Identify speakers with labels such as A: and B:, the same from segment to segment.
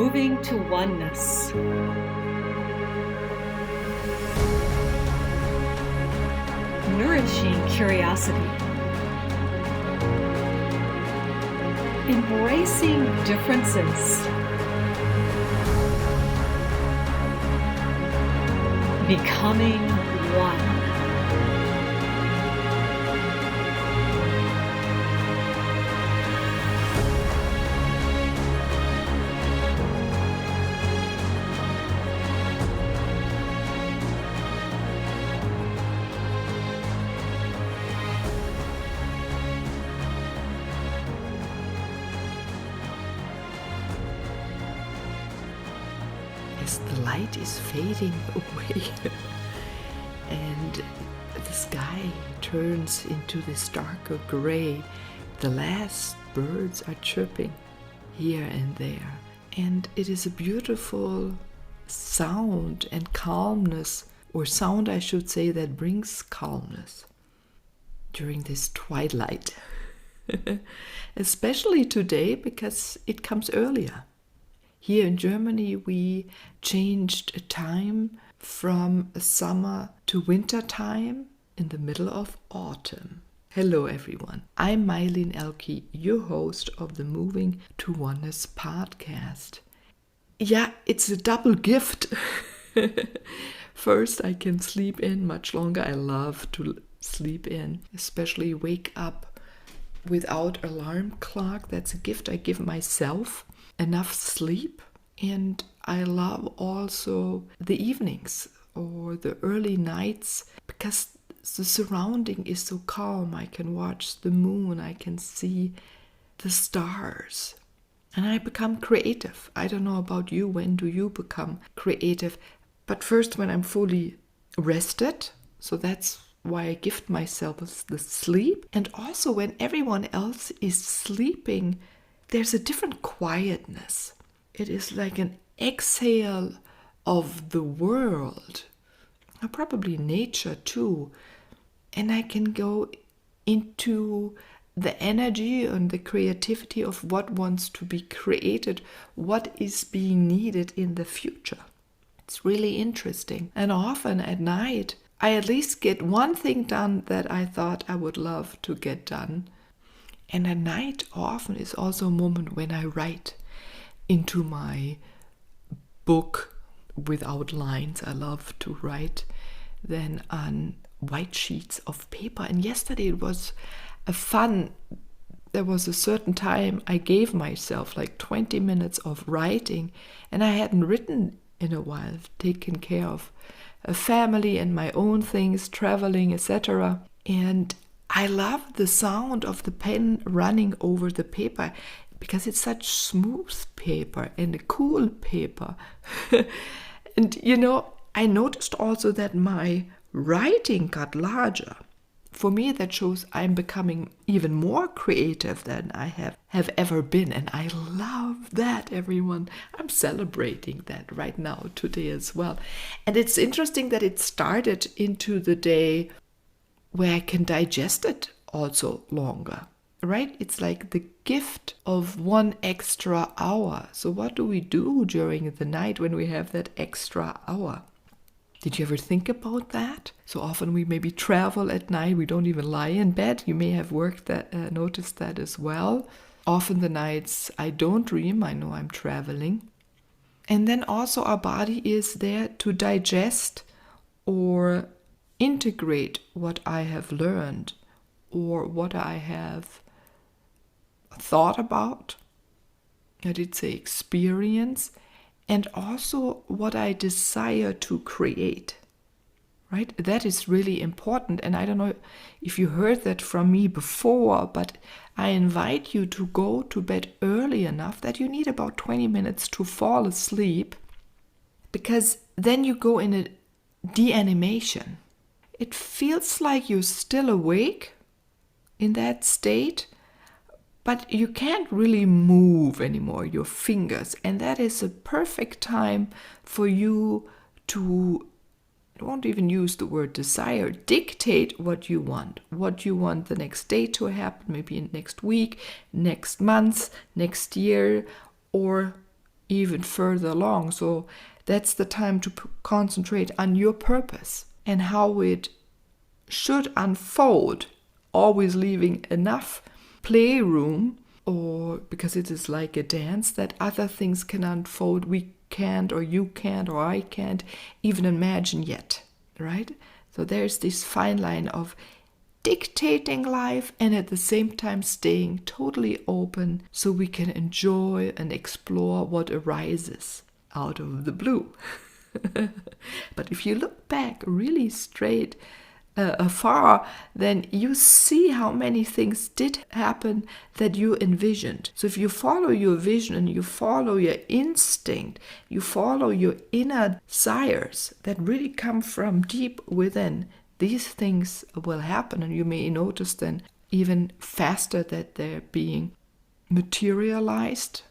A: Moving to oneness. Nourishing curiosity. Embracing differences. Becoming one.
B: As the light is fading away and the sky turns into this darker gray, the last birds are chirping here and there, and it is a beautiful sound and calmness, or sound I should say, that brings calmness during this twilight. Especially today, because it comes earlier. Here in Germany, we changed time from summer to winter time in the middle of autumn. Hello everyone, I'm Meilin Ehlke, your host of the Moving to Oneness podcast. Yeah, it's a double gift. First, I can sleep in much longer. I love to sleep in, especially wake up without alarm clock. That's a gift I give myself. Enough sleep, and I love also the evenings or the early nights because the surrounding is so calm. I can watch the moon, I can see the stars, and I become creative. I don't know about you, when do you become creative? But first, when I'm fully rested, so that's why I gift myself the sleep, and also when everyone else is sleeping, there's a different quietness. It is like an exhale of the world, or probably nature too. And I can go into the energy and the creativity of what wants to be created, what is being needed in the future. It's really interesting. And often at night, I at least get one thing done that I thought I would love to get done. And at night often is also a moment when I write into my book without lines. I love to write then on white sheets of paper. And yesterday it was a fun. There was a certain time I gave myself like 20 minutes of writing, and I hadn't written in a while, taken care of a family and my own things, traveling, etc. And I love the sound of the pen running over the paper because it's such smooth paper and a cool paper. And I noticed also that my writing got larger. For me, that shows I'm becoming even more creative than I have ever been. And I love that, everyone. I'm celebrating that right now, today as well. And it's interesting that it started into the day where I can digest it also longer, right? It's like the gift of 1 extra hour. So what do we do during the night when we have that extra hour? Did you ever think about that? So often we maybe travel at night. We don't even lie in bed. You may have noticed that as well. Often the nights I don't dream. I know I'm traveling. And then also our body is there to digest or integrate what I have learned or what I have thought about. I did say experience, and also what I desire to create, right? That is really important. And I don't know if you heard that from me before, but I invite you to go to bed early enough that you need about 20 minutes to fall asleep, because then you go in a de-animation. It feels like you're still awake in that state, but you can't really move anymore your fingers. And that is a perfect time for you to, I won't even use the word desire, dictate what you want the next day to happen, maybe next week, next month, next year, or even further along. So that's the time to concentrate on your purpose and how it should unfold, always leaving enough playroom, or because it is like a dance, that other things can unfold we can't, or you can't, or I can't even imagine yet, right? So there's this fine line of dictating life and at the same time staying totally open so we can enjoy and explore what arises out of the blue. But if you look back really straight afar, then you see how many things did happen that you envisioned. So if you follow your vision and you follow your instinct, you follow your inner desires that really come from deep within, these things will happen, and you may notice then even faster that they're being materialized,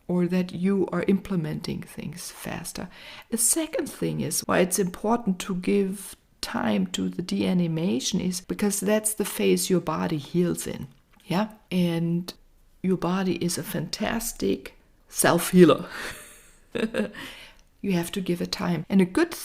B: or that you are implementing things faster. The second thing is why it's important to give time to the de-animation is because that's the phase your body heals in. Yeah? And your body is a fantastic self-healer. You have to give it time. And a good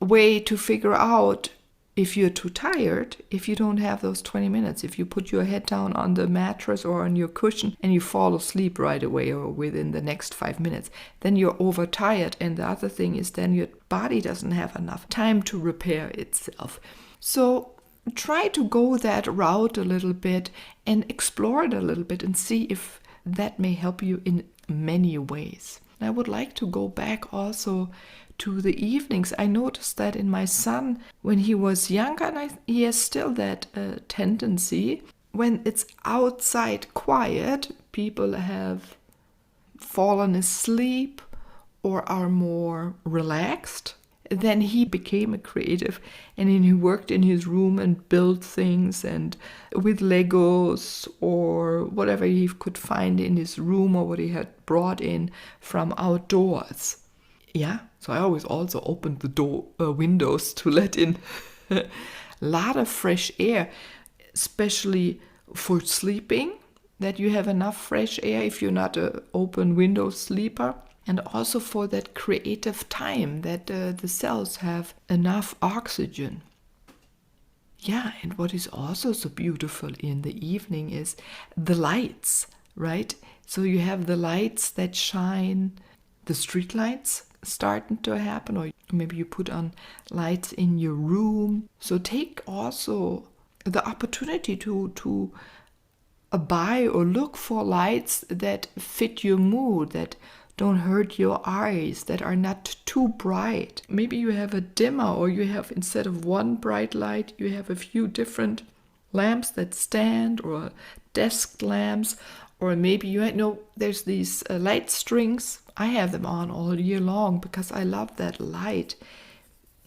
B: way to figure out if you're too tired, if you don't have those 20 minutes, if you put your head down on the mattress or on your cushion and you fall asleep right away or within the next 5 minutes, then you're overtired. And the other thing is then your body doesn't have enough time to repair itself. So try to go that route a little bit and explore it a little bit and see if that may help you in many ways. I would like to go back also to the evenings. I noticed that in my son when he was younger, and he has still that tendency. When it's outside quiet, people have fallen asleep or are more relaxed. Then he became a creative, and then he worked in his room and built things and with Legos or whatever he could find in his room or what he had brought in from outdoors. Yeah, so I always also opened the windows to let in a lot of fresh air, especially for sleeping, that you have enough fresh air if you're not an open window sleeper, and also for that creative time that the cells have enough oxygen. Yeah, and what is also so beautiful in the evening is the lights, right? So you have the lights that shine, the street lights starting to happen, or maybe you put on lights in your room. So take also the opportunity to buy or look for lights that fit your mood, that don't hurt your eyes, that are not too bright. Maybe you have a dimmer, or you have, instead of one bright light, you have a few different lamps that stand, or desk lamps, or maybe you know there's these light strings. I have them on all year long because I love that light.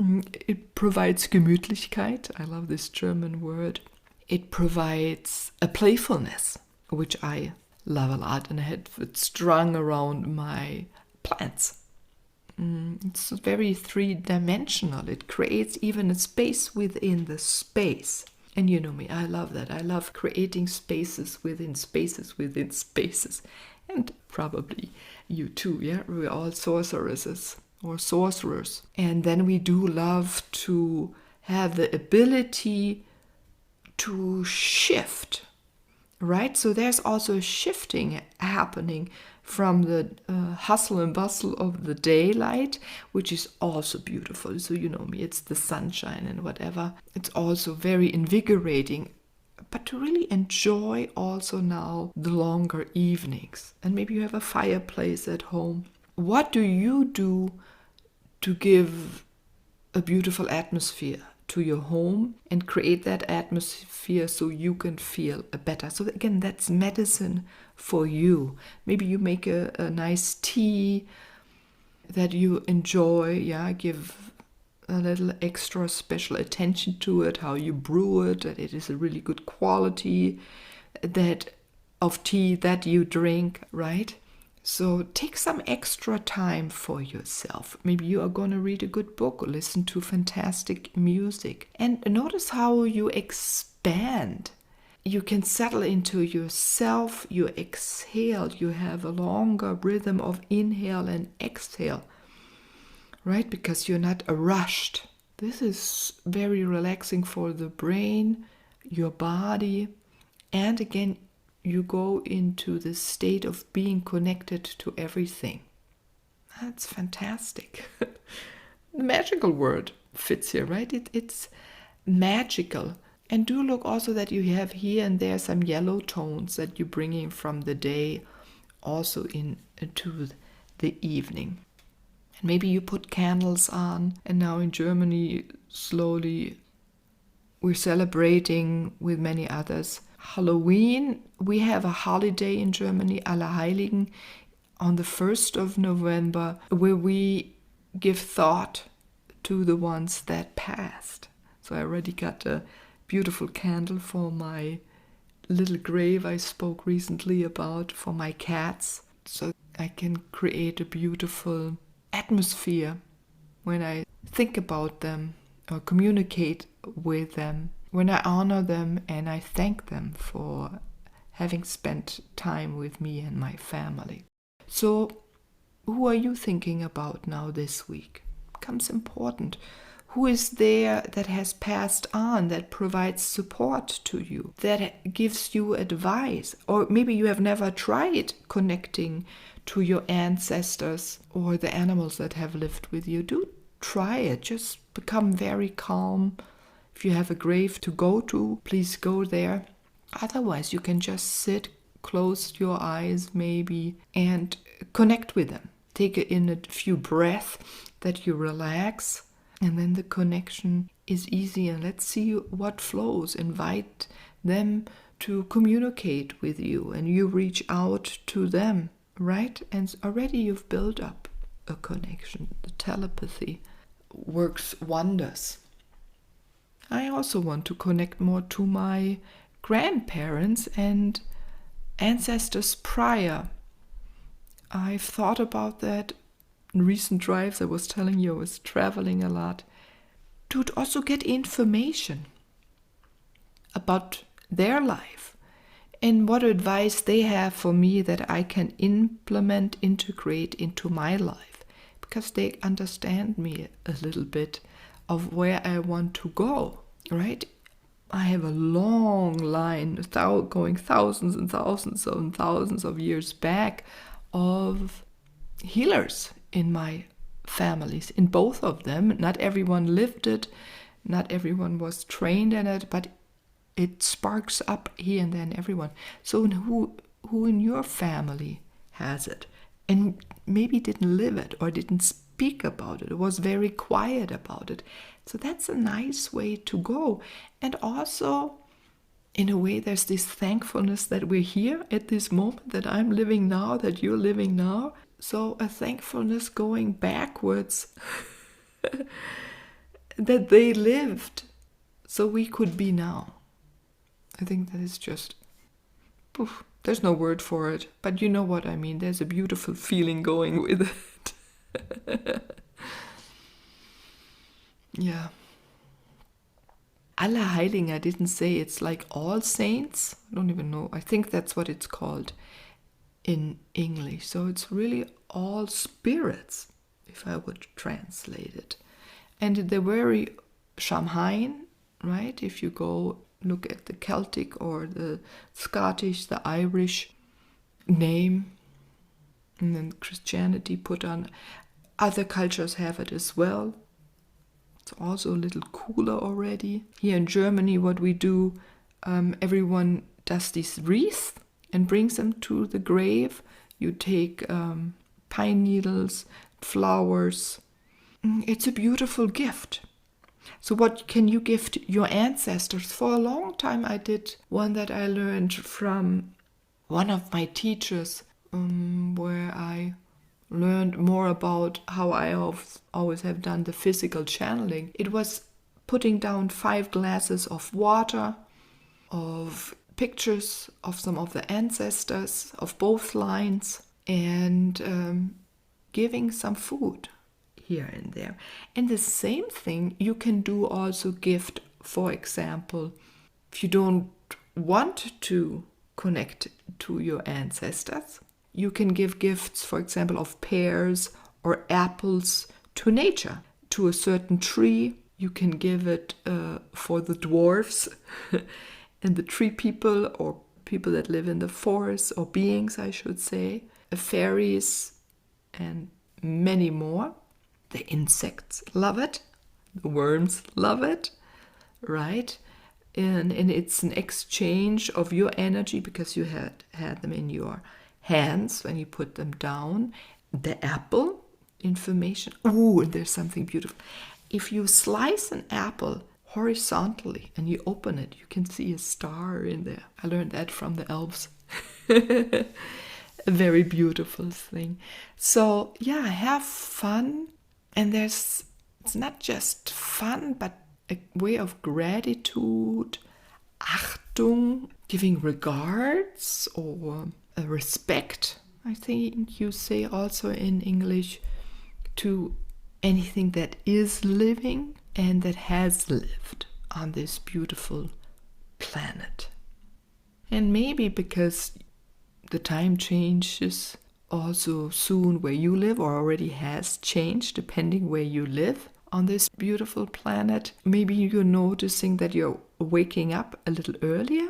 B: It provides Gemütlichkeit. I love this German word. It provides a playfulness, which I love a lot, and I had it strung around my plants. It's very three-dimensional. It creates even a space within the space. And you know me, I love that. I love creating spaces within spaces within spaces. And probably you too, yeah? We're all sorceresses or sorcerers. And then we do love to have the ability to shift, right? So there's also a shifting happening from the hustle and bustle of the daylight, which is also beautiful. So you know me, it's the sunshine and whatever. It's also very invigorating, but to really enjoy also now the longer evenings. And maybe you have a fireplace at home. What do you do to give a beautiful atmosphere to your home and create that atmosphere so you can feel better? So again, that's medicine for you. Maybe you make a nice tea that you enjoy, yeah, give a little extra special attention to it, how you brew it, that it is a really good quality that of tea that you drink, right? So take some extra time for yourself. Maybe you are going to read a good book or listen to fantastic music. And notice how you expand you can settle into yourself, you exhale, you have a longer rhythm of inhale and exhale, right? Because you're not rushed. This is very relaxing for the brain, your body, and again, you go into the state of being connected to everything. That's fantastic. The magical word fits here, right? It's magical. And do look also that you have here and there some yellow tones that you're bringing from the day also into the evening. And maybe you put candles on, and now in Germany slowly we're celebrating with many others Halloween. We have a holiday in Germany, Allerheiligen, on the 1st of November, where we give thought to the ones that passed. So I already got a beautiful candle for my little grave I spoke recently about, for my cats, so I can create a beautiful atmosphere when I think about them or communicate with them, when I honor them and I thank them for having spent time with me and my family. So who are you thinking about now this week? Becomes important. Who is there that has passed on, that provides support to you, that gives you advice? Or maybe you have never tried connecting to your ancestors or the animals that have lived with you. Do try it. Just become very calm. If you have a grave to go to, please go there. Otherwise, you can just sit, close your eyes maybe, and connect with them. Take in a few breaths that you relax. And then the connection is easy, and let's see what flows. Invite them to communicate with you, and you reach out to them, right? And already you've built up a connection. The telepathy works wonders. I also want to connect more to my grandparents and ancestors prior. I've thought about that. In recent drives, I was telling you I was traveling a lot, to also get information about their life and what advice they have for me that I can implement, integrate into my life, because they understand me a little bit of where I want to go, right? I have a long line, going thousands and thousands and thousands of years back, of healers in my families, in both of them. Not everyone lived it, not everyone was trained in it, but it sparks up here and there in everyone. So who in your family has it and maybe didn't live it or didn't speak about it, was very quiet about it? So that's a nice way to go. And also, in a way, there's this thankfulness that we're here at this moment, that I'm living now, that you're living now. So a thankfulness going backwards that they lived so we could be now. I think that is just, there's no word for it, but you know what I mean. There's a beautiful feeling going with it. Yeah. Allerheiligen, I didn't say it's like All Saints. I don't even know. I think that's what it's called in English. So it's really all spirits, if I would translate it. And they're very Samhain, right? If you go look at the Celtic or the Scottish, the Irish name, and then Christianity put on. Other cultures have it as well. It's also a little cooler already. Here in Germany, what we do, everyone does these wreaths and brings them to the grave. You take pine needles, flowers. It's a beautiful gift. So what can you gift your ancestors? For a long time I did one that I learned from one of my teachers, where I learned more about how I always have done the physical channeling. It was putting down 5 glasses of water, of pictures of some of the ancestors of both lines, and giving some food here and there. And the same thing you can do also gift, for example, if you don't want to connect to your ancestors, you can give gifts, for example, of pears or apples to nature, to a certain tree. You can give it for the dwarfs and the tree people, or people that live in the forest, or beings, I should say, fairies, and many more. The insects love it. The worms love it, right? And it's an exchange of your energy, because you had them in your hands when you put them down. The apple, information. Oh, and there's something beautiful. If you slice an apple horizontally and you open it, you can see a star in there. I learned that from the elves. A very beautiful thing. So yeah, have fun. And it's not just fun, but a way of gratitude, Achtung, giving regards, or respect, I think you say also in English, to anything that is living and that has lived on this beautiful planet. And maybe because the time changes also soon where you live, or already has changed depending where you live on this beautiful planet, maybe you're noticing that you're waking up a little earlier.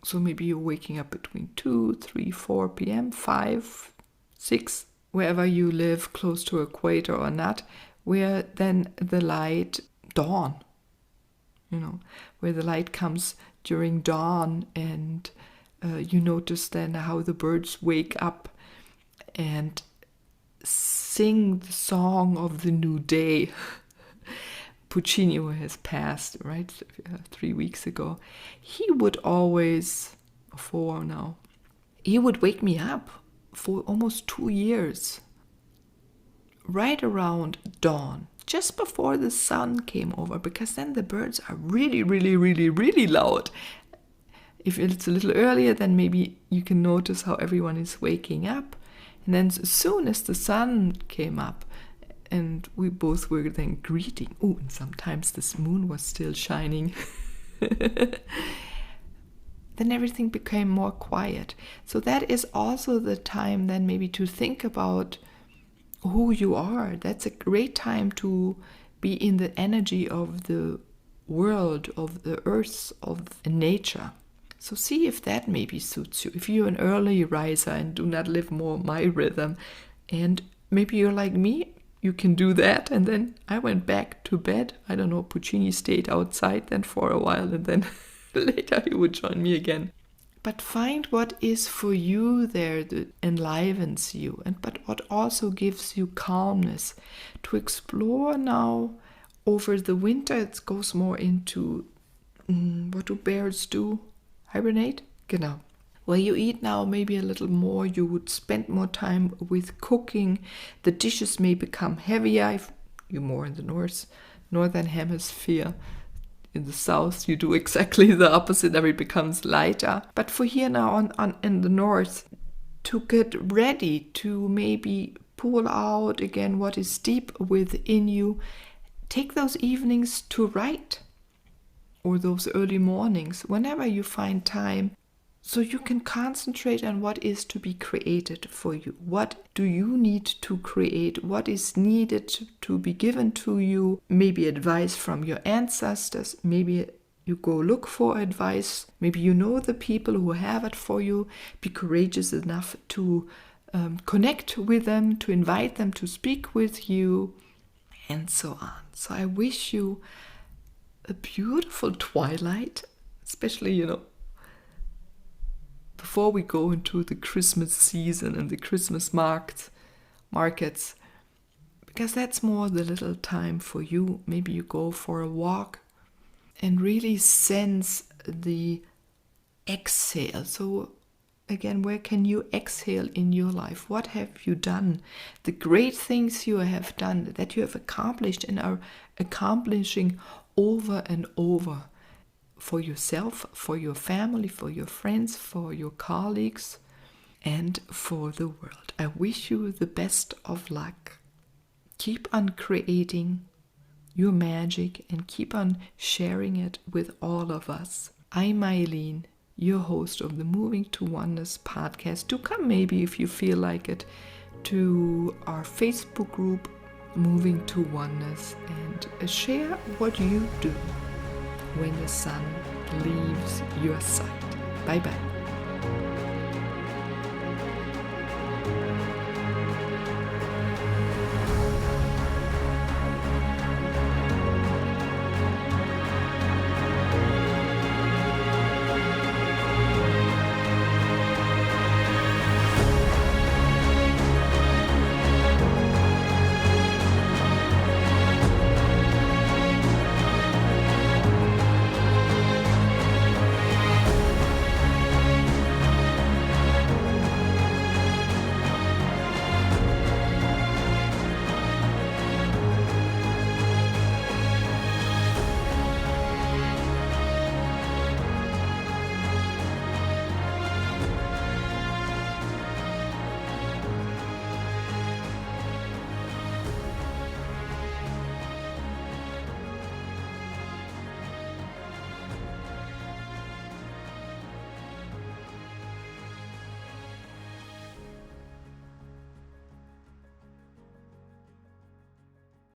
B: So maybe you're waking up between 2, 3, 4 p.m., 5, 6, wherever you live, close to equator or not, where then the light dawn, where the light comes during dawn, and you notice then how the birds wake up and sing the song of the new day. Puccini, who has passed, right, 3 weeks ago, he would always, 4 now, he would wake me up for almost 2 years, right around dawn, just before the sun came over, because then the birds are really, really, really, really loud. If it's a little earlier, then maybe you can notice how everyone is waking up. And then as soon as the sun came up, and we both were then greeting, and sometimes this moon was still shining, then everything became more quiet. So that is also the time then maybe to think about who you are. That's a great time to be in the energy of the world, of the earth, of nature. So see if that maybe suits you. If you're an early riser and do not live more my rhythm, and maybe you're like me, you can do that. And then I went back to bed. I don't know, Puccini stayed outside then for a while, and then later he would join me again. But find what is for you there that enlivens you, but what also gives you calmness. To explore now over the winter, it goes more into what do bears do? Hibernate? Genau. Where you eat now maybe a little more, you would spend more time with cooking. The dishes may become heavier if you're more in the northern hemisphere. In the south, you do exactly the opposite, everything becomes lighter. But for here now on in the north, to get ready to maybe pull out again what is deep within you, take those evenings to write, or those early mornings, whenever you find time, so you can concentrate on what is to be created for you. What do you need to create? What is needed to be given to you? Maybe advice from your ancestors. Maybe you go look for advice. Maybe you know the people who have it for you. Be courageous enough to connect with them, to invite them to speak with you, and so on. So I wish you a beautiful twilight, especially, before we go into the Christmas season and the Christmas markets, because that's more the little time for you. Maybe you go for a walk and really sense the exhale. So again, where can you exhale in your life? What have you done? The great things you have done, that you have accomplished and are accomplishing over and over, for yourself, for your family, for your friends, for your colleagues, and for the world. I wish you the best of luck. Keep on creating your magic and keep on sharing it with all of us. I'm Meilin, your host of the Moving to Oneness podcast. Do come maybe if you feel like it to our Facebook group, Moving to Oneness, and share what you do when the sun leaves your side. Bye bye.